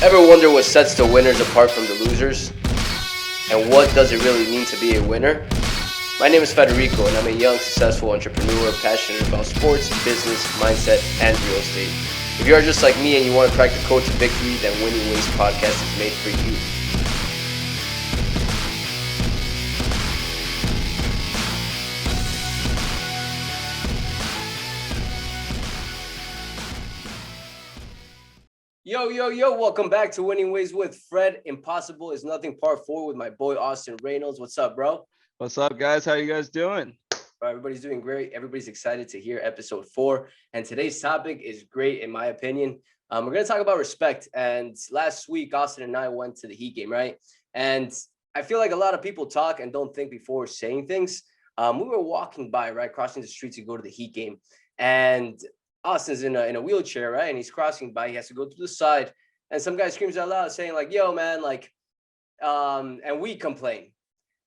Ever wonder what sets the winners apart from the losers? And what does it really mean to be a winner? My name is Federico, and I'm a young, successful entrepreneur passionate about sports, business, mindset, and real estate. If you are just like me and you want to crack the code to victory, then Winning Ways podcast is made for you. Yo, welcome back to Winning Ways with Fred. Impossible is Nothing Part 4 with my boy Austin Reynolds. What's up, bro? What's up, guys? How you guys doing? Everybody's doing great. Everybody's excited to hear episode 4. And today's topic is great, in my opinion. We're going to talk about respect. And last week, Austin and I went to the Heat game, right? And I feel like a lot of people talk and don't think before saying things. We were walking by, right, crossing the street to go to the Heat game. And Austin's in a wheelchair, right? And he's crossing by. He has to go to the side. And some guy screams out loud saying like, yo, man, like, and we complain.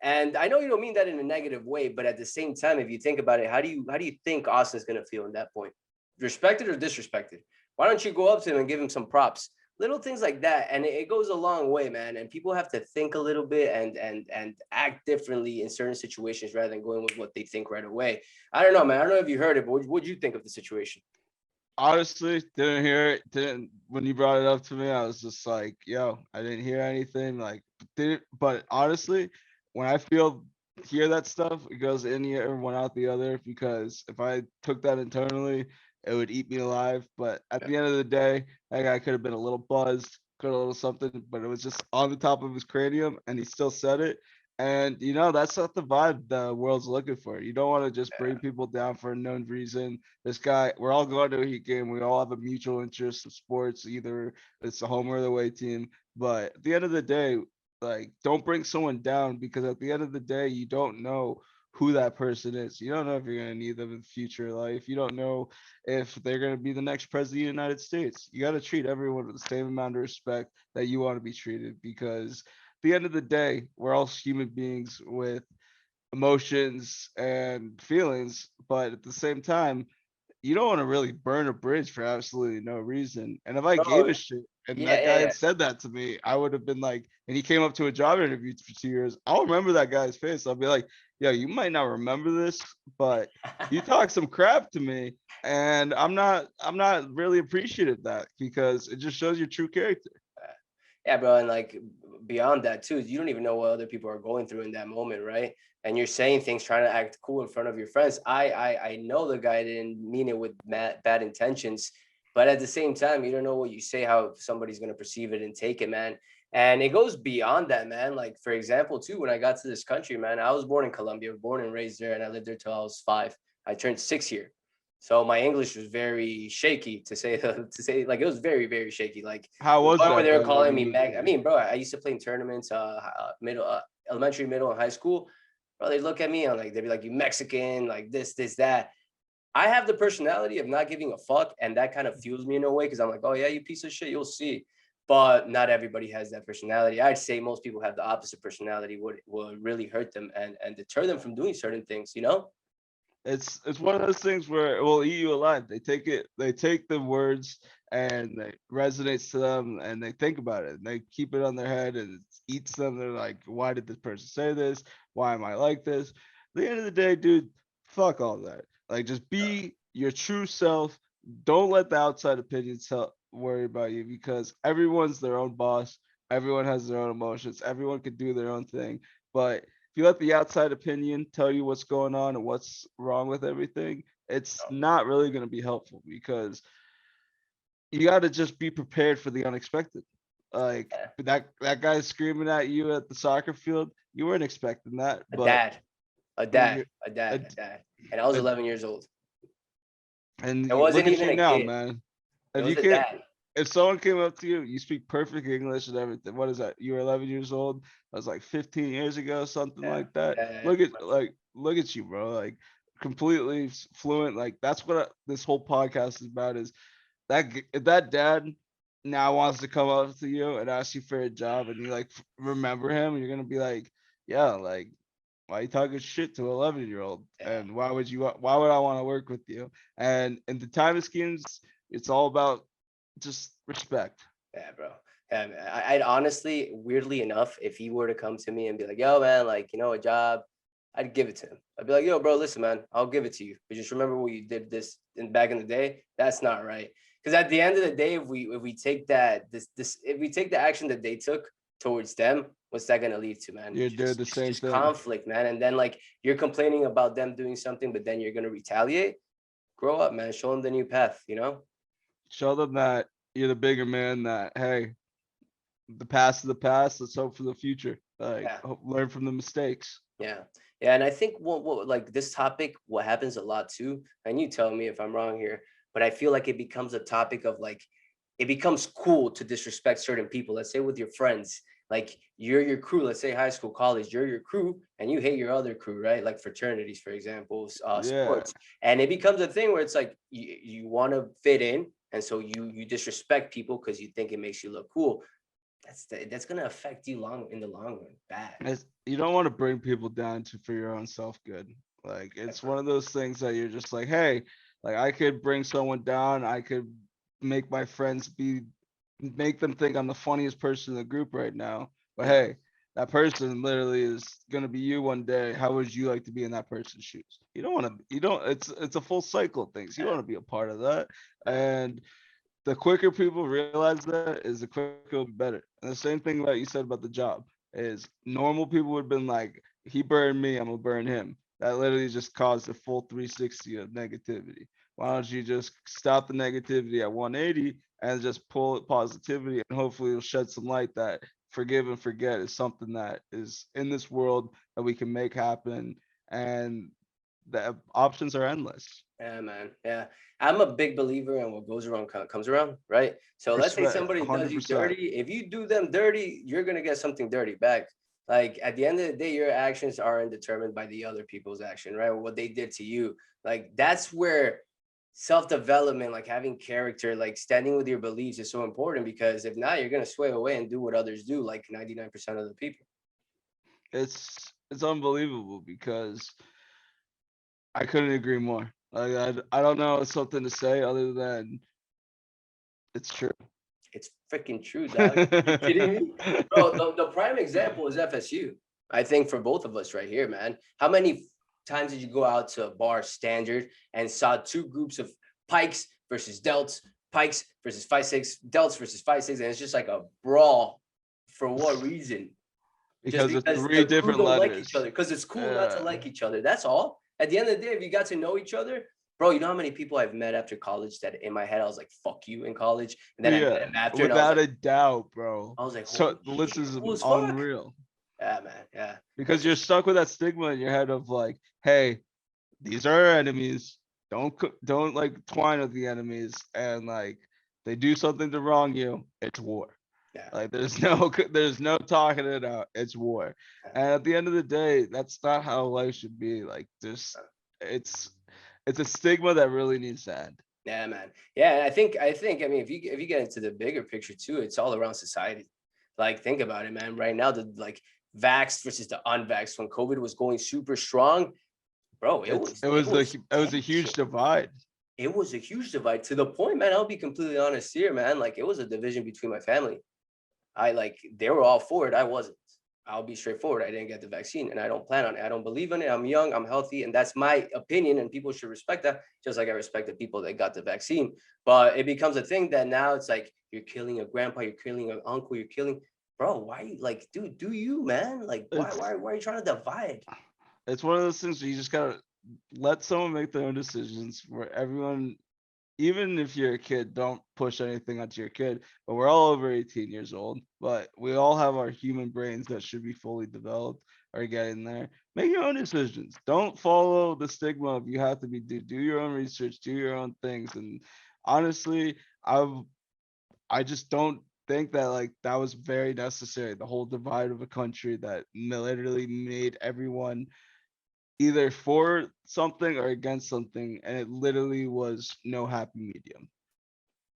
And I know you don't mean that in a negative way, but at the same time, if you think about it, how do you think Austin's going to feel in that point? Respected or disrespected? Why don't you go up to him and give him some props? Little things like that. And it goes a long way, man. And people have to think a little bit and act differently in certain situations rather than going with what they think right away. I don't know, man. I don't know if you heard it, but what'd you think of the situation? Honestly, didn't hear it. Didn't when you brought it up to me, I was just like, yo, I didn't hear anything. Like, but honestly, when I hear that stuff, it goes in the ear, one out the other. Because if I took that internally, it would eat me alive. But at the end of the day, that guy could have been a little buzzed, could have a little something, but it was just on the top of his cranium, and he still said it. And that's not the vibe the world's looking for. You don't want to just bring people down for a known reason. This guy, we're all going to a Heat game. We all have a mutual interest in sports. Either it's the home or the away team. But at the end of the day, like, don't bring someone down, because at the end of the day, you don't know who that person is. You don't know if you're going to need them in future life. You don't know if they're going to be the next president of the United States. You got to treat everyone with the same amount of respect that you want to be treated, because at the end of the day, we're all human beings with emotions and feelings, but at the same time, you don't want to really burn a bridge for absolutely no reason. And if I gave Bro, a shit and yeah, that yeah, guy yeah. had said that to me, I would have been like, and he came up to a job interview for 2 years, I'll remember that guy's face. I'll be like, yo, you might not remember this, but you talked some crap to me, and I'm not really appreciative of that, because it just shows your true character. Yeah, bro, and like beyond that too, you don't even know what other people are going through in that moment, right? And you're saying things trying to act cool in front of your friends. I know the guy didn't mean it with bad intentions, but at the same time, you don't know what you say, how somebody's gonna perceive it and take it, man. And it goes beyond that, man. Like for example, too, when I got to this country, man, I was born in Colombia, born and raised there, and I lived there till I was 5. I turned 6 here. So my English was very shaky to say to say like it was very very shaky. Like How to the was point where that they were though, calling living me in Meg. I Colombia? mean, bro, I used to play in tournaments, middle, elementary, middle, and high school. Bro, they look at me and like they'd be like, "You Mexican, like this, that." I have the personality of not giving a fuck, and that kind of fuels me in a way because I'm like, "Oh yeah, you piece of shit, you'll see." But not everybody has that personality. I'd say most people have the opposite personality. Would really hurt them and deter them from doing certain things. You know? It's one of those things where it will eat you alive. They take the words and it resonates to them, and they think about it, and they keep it on their head, and it eats them. They're like, why did this person say this? Why am I like this? At the end of the day, dude, fuck all that. Like, just be your true self. Don't let the outside opinions worry about you, because everyone's their own boss. Everyone has their own emotions. Everyone can do their own thing. But if you let the outside opinion tell you what's going on and what's wrong with everything, it's not really going to be helpful, because you got to just be prepared for the unexpected. Like, Yeah. that guy screaming at you at the soccer field, you weren't expecting that, A but dad, a you dad, a a, dad, a dad, and I was a, 11 years old. and It look wasn't at even you a now, kid. man. It If you was a can't, dad. if someone came up to you, you speak perfect English and everything. What is that? You were 11 years old. That was like 15 years ago, something Yeah, like that. yeah, Look at you, bro. Like, completely fluent. Like, that's what this whole podcast is about. Is if that dad now wants to come up to you and ask you for a job, and you like remember him, you're gonna be like, yeah, like, why are you talking shit to an 11-year-old? yeah. And why would I want to work with you? And in the time of schemes, it's all about just respect. Yeah, bro. Yeah, man. I'd honestly, weirdly enough, if he were to come to me and be like, "Yo, man, like, a job," I'd give it to him. I'd be like, "Yo, bro, listen, man, I'll give it to you, but just remember what you did this in back in the day. That's not right." Because at the end of the day, if we take that this if we take the action that they took towards them, what's that gonna lead to, man? You're doing Just the just same just thing. conflict, man. And then like you're complaining about them doing something, but then you're gonna retaliate. Grow up, man. Show them the new path. Show them that you're the bigger man. That hey, the past is the past. Let's hope for the future. Like Yeah. learn from the mistakes. Yeah. Yeah. And I think what like this topic, what happens a lot too, and you tell me if I'm wrong here, but I feel like it becomes a topic of like it becomes cool to disrespect certain people. Let's say with your friends, like you're your crew, let's say high school, college, you're your crew, and you hate your other crew, right? Like fraternities, for example, Yeah, sports. And it becomes a thing where it's like you want to fit in. And so you disrespect people because you think it makes you look cool. That's gonna affect you long in the long run. Bad. you don't want to bring people down to for your own self good. Like it's one of those things that you're just like, hey, like I could bring someone down. I could make my friends make them think I'm the funniest person in the group right now. But Yeah. hey, that person literally is gonna be you one day. How would you like to be in that person's shoes? You don't want to. You don't. It's a full cycle of things. You Yeah. want to be a part of that, Yeah. and the quicker people realize that is the quicker it'll be better. And the same thing that you said about the job is normal people would have been like, he burned me, I'm gonna burn him. That literally just caused a full 360 of negativity. Why don't you just stop the negativity at 180 and just pull it positivity and hopefully it'll shed some light that forgive and forget is something that is in this world that we can make happen and the options are endless. Yeah, man. Yeah. I'm a big believer in what goes around comes around, right? So let's say Respect, somebody does you 100%. dirty. If you do them dirty, you're gonna get something dirty back. Like at the end of the day, your actions aren't determined by the other people's action, right? What they did to you. Like that's where self-development, like having character, like standing with your beliefs is so important because if not, you're gonna sway away and do what others do, like 99% of the people. It's unbelievable because I couldn't agree more. Like I don't know something to say other than it's true. It's freaking true, dog. You kidding me? Bro, the prime example is FSU. I think for both of us right here, man. How many times did you go out to a bar standard and saw two groups of pikes versus delts, pikes versus 5'6", delts versus 5'6", and it's just like a brawl. For what reason? Just Because of because three the crew different don't like each letters. other. Because it's cool not to Yeah. like each other. That's all. At the end of the day, if you got to know each other, bro, you know how many people I've met after college that in my head I was like, "Fuck you" in college, and then I met Yeah. him after, and Without a doubt, bro. I was like, So "Holy the list shit, is cool as fuck." unreal. Yeah, man. Yeah, Because that's you're just stuck with that stigma in your head of like, hey, these are our enemies. Don't like twine with the enemies and like they do something to wrong you, it's war. yeah, Like there's no talking it out. It's war. yeah, And at the end of the day, that's not how life should be. Like just it's it's a stigma that really needs to end. yeah, man. Yeah, and I think I mean if you get into the bigger picture too, it's all around society. Like think about it, man. Right now, the like vaxxed versus the unvaxxed when COVID was going super strong, bro. It It's was it it was the was hu- it was a tension. huge divide. It was a huge divide to the point, man. I'll be completely honest here, man. Like it was a division between my family. I like they were all for it. I wasn't. I'll be straightforward. I didn't get the vaccine and I don't plan on it. I don't believe in it. I'm young, I'm healthy, and that's my opinion. And people should respect that, just like I respect the people that got the vaccine. But it becomes a thing that now it's like you're killing a grandpa, you're killing an uncle, you're killing, bro. Why like, dude, do you, man? Like, why, It's why, why are you trying to divide? it's one of those things where you just gotta let someone make their own decisions where everyone, even if you're a kid, don't push anything onto your kid. But we're all over 18 years old, but we all have our human brains that should be fully developed or getting there. Make your own decisions. Don't follow the stigma of you have to do your own research, do your own things. And honestly, I just don't think that like that was very necessary. The whole divide of a country that literally made everyone either for something or against something, and it literally was no happy medium.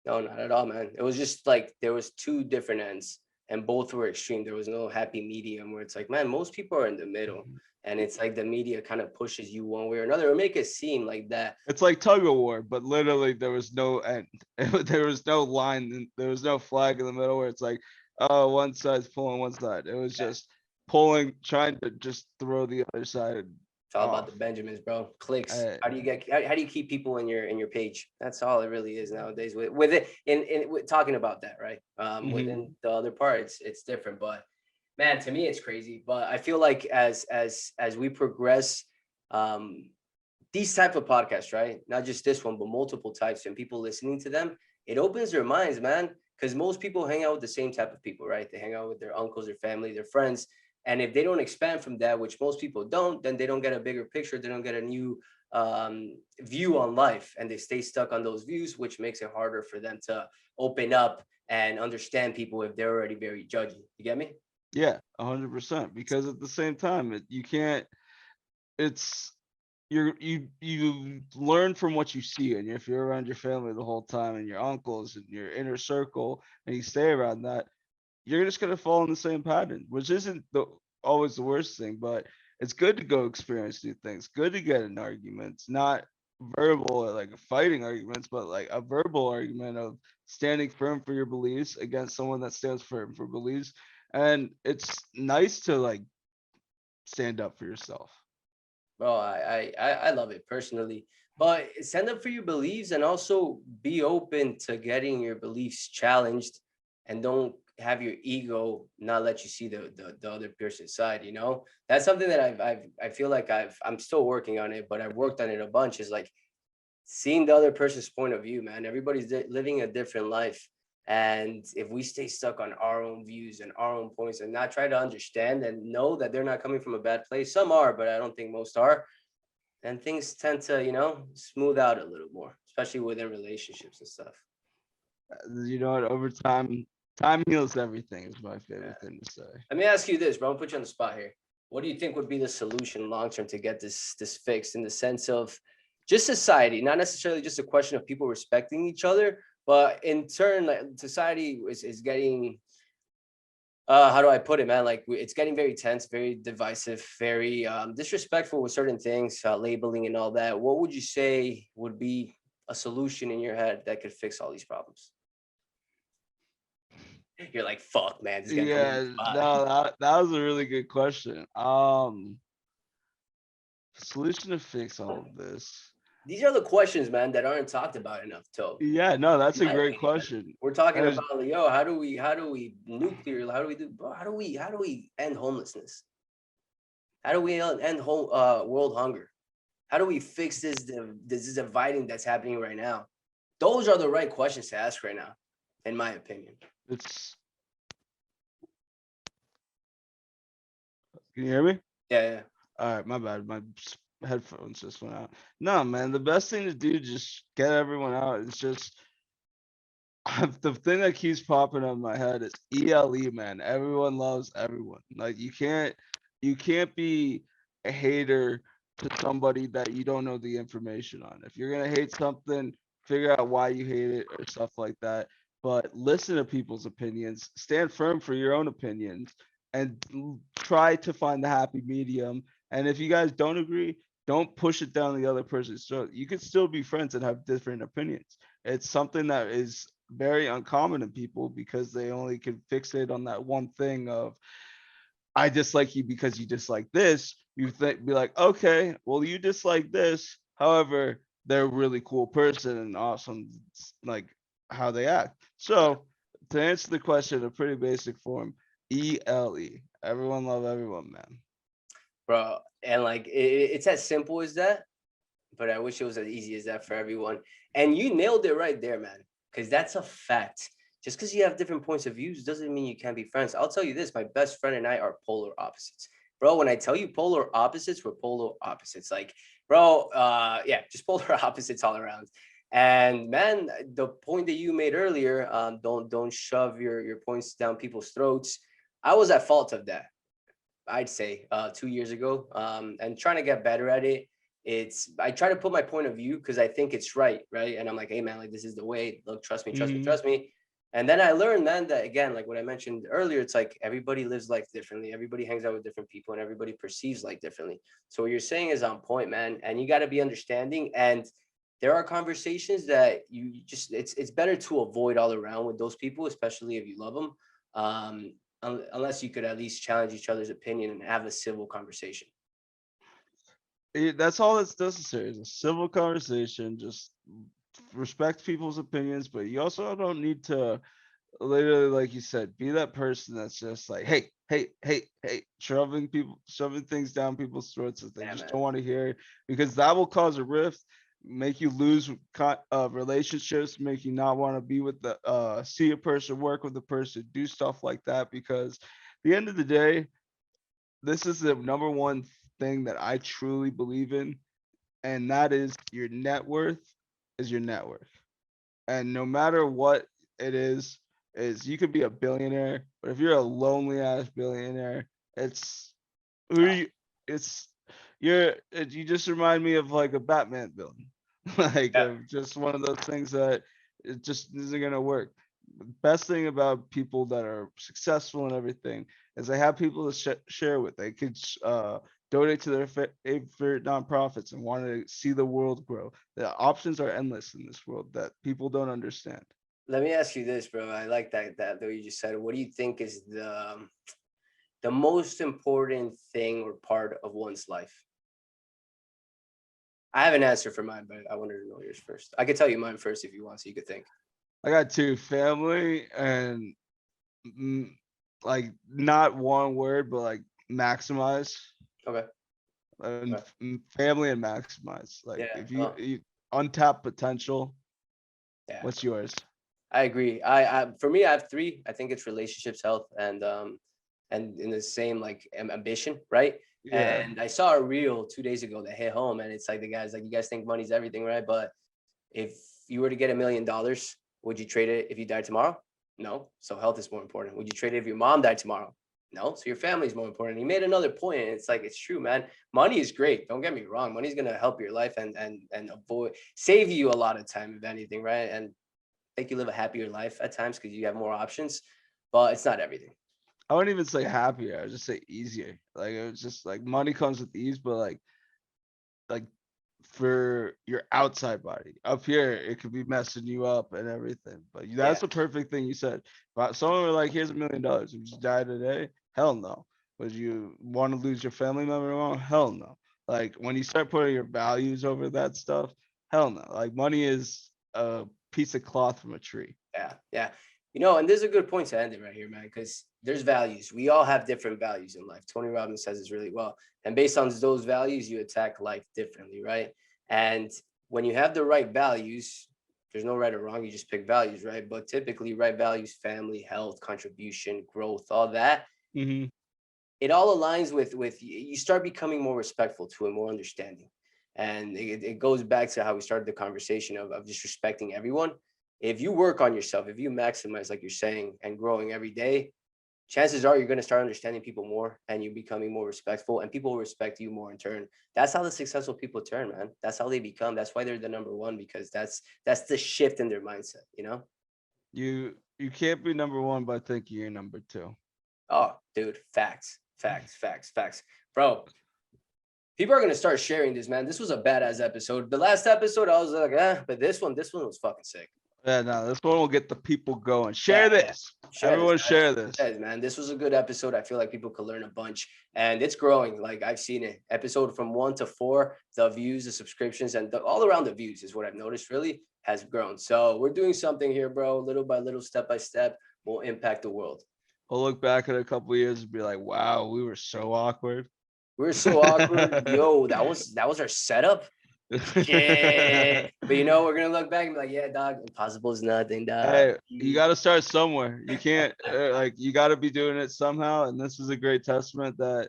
No, not at all, man. It was just like there was two different ends. and both were extreme. There was no happy medium where it's like, man, most people are in the middle. Mhm. And it's like the media kind of pushes you one way or another, or make it seem like that. It's like tug of war, but literally there was no end. There was no line. There was no flag in the middle where it's like, oh, one side's pulling one side. It was just pulling, trying to just throw the other side It's all about off. the Benjamins, bro. Clicks. Uh, How do you keep people in your page? That's all it really is nowadays. With it with talking about that, right? mhm. Within the other part, it's different. But man, to me, it's crazy. But I feel like as we progress, um, these type of podcasts, right? Not just this one, but multiple types, and people listening to them, it opens their minds, man. Because most people hang out with the same type of people, right? They hang out with their uncles, their family, their friends. And if they don't expand from that, which most people don't, then they don't get a bigger picture. They don't get a new view on life, and they stay stuck on those views, which makes it harder for them to open up and understand people if they're already very judgy. You get me? Yeah, 100%. Because at the same time, you can't. It's you learn from what you see, and if you're around your family the whole time and your uncles and your inner circle, and you stay around that, you're just gonna fall in the same pattern, which isn't always the worst thing, but it's good to go experience new things. Good to get in arguments, not verbal or like fighting arguments, but like a verbal argument of standing firm for your beliefs against someone that stands firm for beliefs. And it's nice to like stand up for yourself. Bro, I love it personally. But stand up for your beliefs and also be open to getting your beliefs challenged, and don't have your ego not let you see the other person's side, you know? That's something that I feel like I'm still working on it, but I've worked on it a bunch, is like seeing the other person's point of view, man. Everybody's living a different life. And if we stay stuck on our own views and our own points and not try to understand and know that they're not coming from a bad place, some are, but I don't think most are, then things tend to, smooth out a little more, especially within relationships and stuff. You know what? Over time, time heals everything is my Yeah. favorite thing to say. Let me ask you this, bro. I'll put you on the spot here. What do you think would be the solution long term to get this fixed, in the sense of just society, not necessarily just a question of people respecting each other, but in turn, like society is getting, how do I put it, man? Like it's getting very tense, very divisive, very disrespectful with certain things, labeling and all that. What would you say would be a solution in your head that could fix all these problems? You're like, fuck, man, this is gonna put me on Yeah, the spot. no, that was a really good question. Solution to fix all of this. These are the questions, man, that aren't talked about enough, Toe. Yeah, no, that's In a my great opinion, man. question. We're talking And about, like, yo, how do we nuclear? How do we do, bro? How do we end homelessness? How do we end world hunger? How do we fix this dividing that's happening right now? Those are the right questions to ask right now, in my opinion. it's can you hear me? Yeah, yeah. All right, my bad. My headphones just went out. No, man, the best thing to do just get everyone out. It's just the thing that keeps popping up in my head is ELE, man. Everyone loves everyone. Like you can't be a hater to somebody that you don't know the information on. If you're gonna hate something, figure out why you hate it or stuff like that. But listen to people's opinions, stand firm for your own opinions, and try to find the happy medium. And if you guys don't agree, don't push it down the other person's throat. You can still be friends and have different opinions. It's something that is very uncommon in people because they only can fixate on that one thing of I dislike you because you dislike this. You think be like, okay, well you dislike this. However, they're a really cool person and awesome, like how they act. So to answer the question in a pretty basic form, ELE. Everyone love everyone, man. Bro. And like it's as simple as that, but I wish it was as easy as that for everyone. And you nailed it right there, man, because that's a fact. Just because you have different points of views doesn't mean you can't be friends. I'll tell you this, my best friend and I are polar opposites. Bro, when I tell you polar opposites, we're polar opposites. Like, bro, yeah, just polar opposites all around. And man, the point that you made earlier, don't shove your points down people's throats. I was at fault of that, I'd say, 2 years ago, and trying to get better at it. I try to put my point of view because I think it's right, right? And I'm like, hey man, like this is the way. Look, trust me, trust me, Hmm. trust me. And then I learned, man, that again, like what I mentioned earlier, it's like everybody lives life differently. Everybody hangs out with different people and everybody perceives life differently. So what you're saying is on point, man. And you got to be understanding. And there are conversations that you just, it's better to avoid all around with those people, especially if you love them. Unless you could at least challenge each other's opinion and have a civil conversation. That's all that's necessary is a civil conversation. Just respect people's opinions, but you also don't need to literally, like you said, be that person that's just like, hey, hey, hey, hey, shoving things down people's throats that they Yeah, just man. don't want to hear, because that will cause a rift, make you lose relationships, make you not want to be with the see a person, work with a person, do stuff like that. Because at the end of the day, this is the number one thing that I truly believe in, and that is your net worth is your net worth. And no matter what it is you could be a billionaire, but if you're a lonely ass billionaire, it's who you, it's you just remind me of like a Batman villain, like Yeah. just one of those things that it just isn't gonna work. The best thing about people that are successful and everything is they have people to share with. They could donate to their favorite nonprofits and want to see the world grow. The options are endless in this world that people don't understand. Let me ask you this, bro. I like that what you just said. What do you think is the most important thing or part of one's life? I have an answer for mine, but I wanted to know yours first. I could tell you mine first if you want, so you could think. I got two: family and mm, like not one word, but like maximize. Okay. And Okay. family and maximize. Like Yeah. if you, Oh, you untapped potential, yeah. what's yours? I agree. I for me, I have three. I think it's relationships, health, and in the same like ambition, right? Yeah. And I saw a reel 2 days ago that hit home, and it's like the guys like, you guys think money's everything, right? But if you were to get $1 million, would you trade it if you died tomorrow? No. So health is more important. Would you trade it if your mom died tomorrow? No. So your family is more important. He made another point, and it's like it's true, man. Money is great. Don't get me wrong. Money's gonna help your life and avoid save you a lot of time, if anything, right? And make you live a happier life at times because you have more options. But it's not everything. I wouldn't even say happier. I would just say easier. Like it was just like money comes with ease, but like for your outside body. Up here, it could be messing you up and everything. But Yeah. that's the perfect thing you said. But someone were like, "Here's $1 million. Would you die today?" Hell no. Would you want to lose your family member tomorrow? Hell no. Like when you start putting your values over that stuff, hell no. Like money is a piece of cloth from a tree. Yeah, yeah. And there's a good point to end it right here, man, because there's values. We all have different values in life. Tony Robbins says this really well. And based on those values, you attack life differently, right? And when you have the right values, there's no right or wrong. You just pick values, right? But typically, right values, family, health, contribution, growth, all that, Hmm. it all aligns with you start becoming more respectful to and more understanding. And it goes back to how we started the conversation of just respecting everyone. If you work on yourself, if you maximize, like you're saying, and growing every day, chances are you're going to start understanding people more and you're becoming more respectful, and people will respect you more in turn. That's how the successful people turn, man. That's how they become. That's why they're the number one, because that's the shift in their mindset. You can't be number one by thinking you're number two. Oh, dude, facts, facts, facts, facts. Bro, people are gonna start sharing this, man. This was a badass episode. The last episode, I was like, but this one was fucking sick. Yeah, no, this one will get the people going. Yeah, Share yeah. this. Share this, Everyone man. share this. Share this, man. This was a good episode. I feel like people could learn a bunch, and it's growing. Like I've seen it. Episode from 1 to 4, the views, the subscriptions, and all around the views is what I've noticed. Really has grown. So we're doing something here, bro. Little by little, step by step, will impact the world. We'll look back in a couple of years and be like, wow, we were so awkward. We were so awkward. Yo, that was our setup. Shit. But we're gonna look back and be like, yeah, dog, impossible is nothing, dog. Hey, you got to start somewhere. You can't like you got to be doing it somehow. And this is a great testament that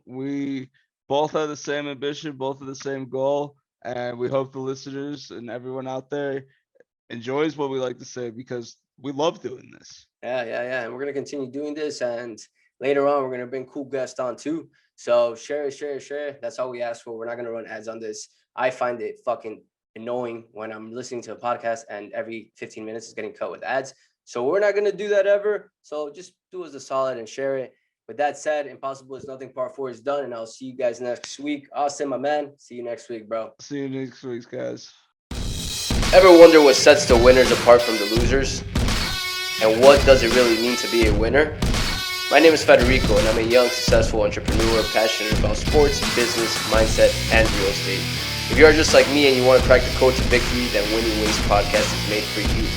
we both have the same ambition, both have the same goal, and we hope the listeners and everyone out there enjoys what we like to say because we love doing this. Yeah, yeah, yeah. And we're gonna continue doing this. And later on, we're gonna bring cool guests on too. So share, share, share. That's all we ask for. We're not gonna run ads on this. I find it fucking annoying when I'm listening to a podcast and every 15 minutes is getting cut with ads. So we're not going to do that ever. So just do us a solid and share it. With that said, Impossible is Nothing Part 4 is done, and I'll see you guys next week. Austin, my man, see you next week, bro. See you next week, guys. Ever wonder what sets the winners apart from the losers? And what does it really mean to be a winner? My name is Federico, and I'm a young, successful entrepreneur passionate about sports, business, mindset, and real estate. If you are just like me and you want to crack the code to victory, then Winning Wings Podcast is made for you.